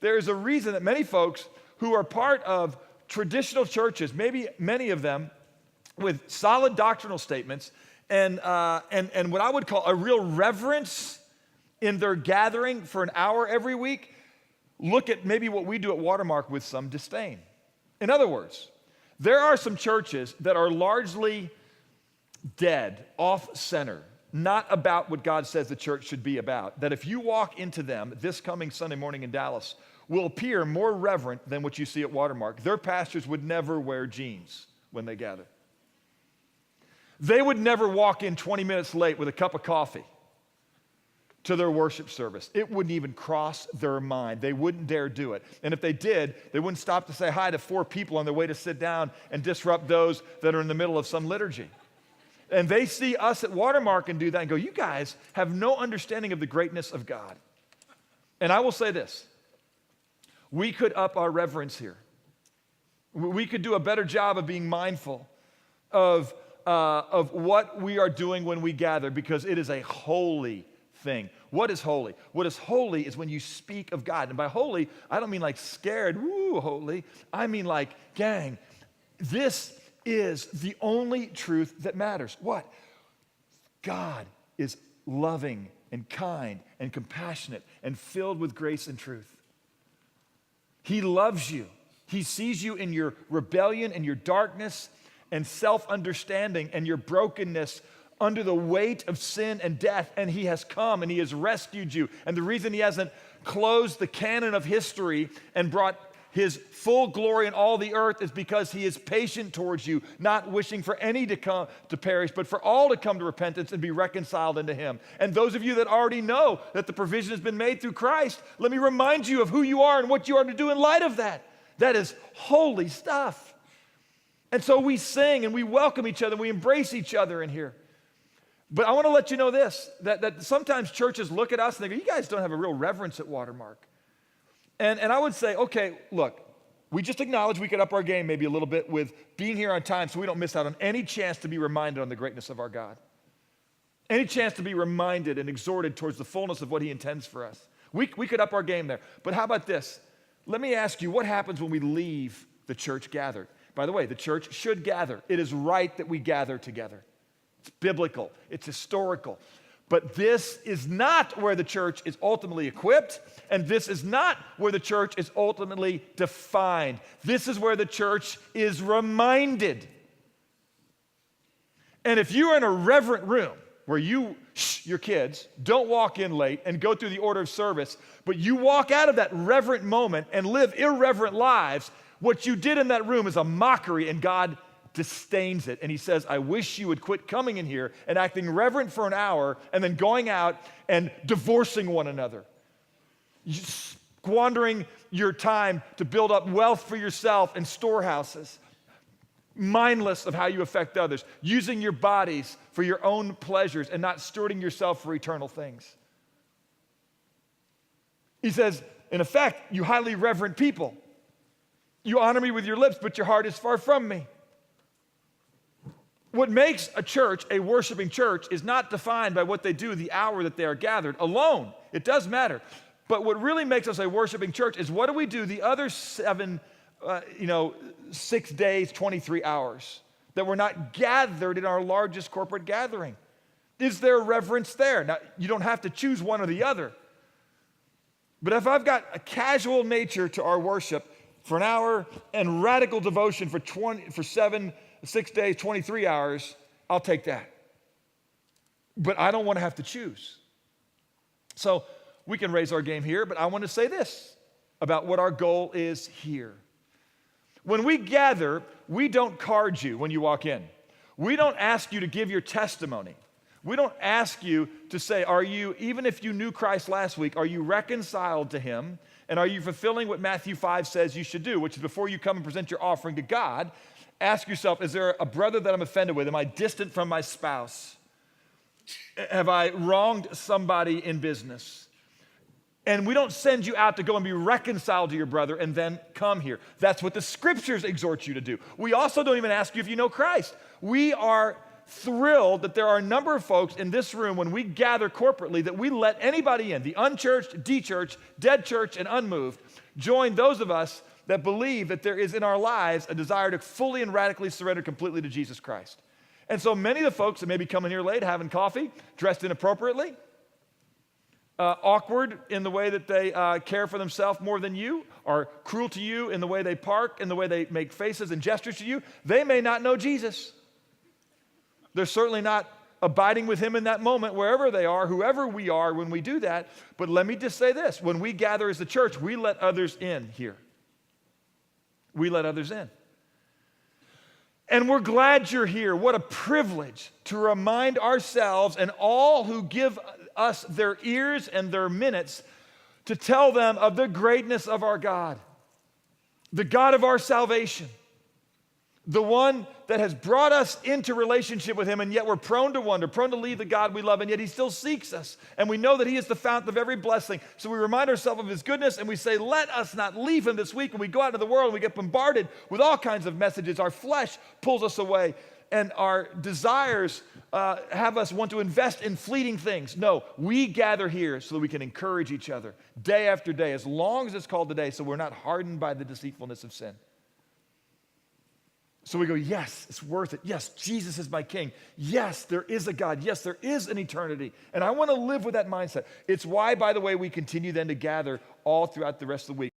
there is a reason that many folks who are part of traditional churches, maybe many of them with solid doctrinal statements and what I would call a real reverence in their gathering for an hour every week, look at maybe what we do at Watermark with some disdain. In other words, there are some churches that are largely dead, off-center, not about what God says the church should be about, that if you walk into them this coming Sunday morning in Dallas, will appear more reverent than what you see at Watermark. Their pastors would never wear jeans when they gather. They would never walk in 20 minutes late with a cup of coffee to their worship service. It wouldn't even cross their mind. They wouldn't dare do it. And if they did, they wouldn't stop to say hi to 4 people on their way to sit down and disrupt those that are in the middle of some liturgy. And they see us at Watermark and do that and go, you guys have no understanding of the greatness of God. And I will say this, we could up our reverence here. We could do a better job of being mindful of what we are doing when we gather, because it is a holy thing. What is holy? What is holy is when you speak of God. And by holy, I don't mean like scared, woo, holy. I mean like, gang, this is the only truth that matters. What? God is loving and kind and compassionate and filled with grace and truth. He loves you. He sees you in your rebellion and your darkness and self-understanding and your brokenness under the weight of sin and death, and he has come and he has rescued you. And the reason he hasn't closed the canon of history and brought his full glory in all the earth is because he is patient towards you, not wishing for any to come to perish, but for all to come to repentance and be reconciled into him. And those of you that already know that the provision has been made through Christ, let me remind you of who you are and what you are to do in light of that. That is holy stuff. And so we sing and we welcome each other, we embrace each other in here. But I want to let you know this, that sometimes churches look at us and they go, you guys don't have a real reverence at Watermark. And I would say, okay, look, we just acknowledge we could up our game maybe a little bit with being here on time so we don't miss out on any chance to be reminded on the greatness of our God. Any chance to be reminded and exhorted towards the fullness of what he intends for us. We could up our game there. But how about this? Let me ask you, what happens when we leave the church gathered? By the way, the church should gather. It is right that we gather together. It's biblical. It's historical. But this is not where the church is ultimately equipped, and this is not where the church is ultimately defined. This is where the church is reminded. And if you are in a reverent room where your kids don't walk in late and go through the order of service, but you walk out of that reverent moment and live irreverent lives, what you did in that room is a mockery, and God disdains it. And he says, I wish you would quit coming in here and acting reverent for an hour and then going out and divorcing one another. Squandering your time to build up wealth for yourself and storehouses. Mindless of how you affect others. Using your bodies for your own pleasures and not stewarding yourself for eternal things. He says, in effect, you highly reverent people. You honor me with your lips, but your heart is far from me. What makes a church a worshiping church is not defined by what they do the hour that they are gathered alone. It does matter. But what really makes us a worshiping church is what do we do the other 6 days, 23 hours that we're not gathered in our largest corporate gathering? Is there reverence there? Now, you don't have to choose one or the other. But if I've got a casual nature to our worship for an hour and radical devotion for 6 days, 23 hours, I'll take that. But I don't want to have to choose. So we can raise our game here, but I want to say this about what our goal is here. When we gather, we don't card you when you walk in. We don't ask you to give your testimony. We don't ask you to say, even if you knew Christ last week, are you reconciled to him? And are you fulfilling what Matthew 5 says you should do, which is before you come and present your offering to God, ask yourself, is there a brother that I'm offended with? Am I distant from my spouse? Have I wronged somebody in business? And we don't send you out to go and be reconciled to your brother and then come here. That's what the scriptures exhort you to do. We also don't even ask you if you know Christ. We are thrilled that there are a number of folks in this room when we gather corporately that we let anybody in, the unchurched, de-churched, dead church, and unmoved, join those of us that believe that there is in our lives a desire to fully and radically surrender completely to Jesus Christ. And so many of the folks that may be coming here late, having coffee, dressed inappropriately, awkward in the way that they care for themselves more than you, are cruel to you in the way they park, in the way they make faces and gestures to you, they may not know Jesus. They're certainly not abiding with him in that moment, wherever they are, whoever we are when we do that. But let me just say this. When we gather as a church, we let others in here. We let others in. And we're glad you're here. What a privilege to remind ourselves and all who give us their ears and their minutes to tell them of the greatness of our God, the God of our salvation, the one that has brought us into relationship with him, and yet we're prone to wonder, prone to leave the God we love, and yet he still seeks us. And we know that he is the fountain of every blessing. So we remind ourselves of his goodness, and we say, let us not leave him this week. When we go out into the world and we get bombarded with all kinds of messages, our flesh pulls us away, and our desires have us want to invest in fleeting things. No, we gather here so that we can encourage each other day after day, as long as it's called today, so we're not hardened by the deceitfulness of sin. So we go, yes, it's worth it. Yes, Jesus is my King. Yes, there is a God. Yes, there is an eternity. And I want to live with that mindset. It's why, by the way, we continue then to gather all throughout the rest of the week.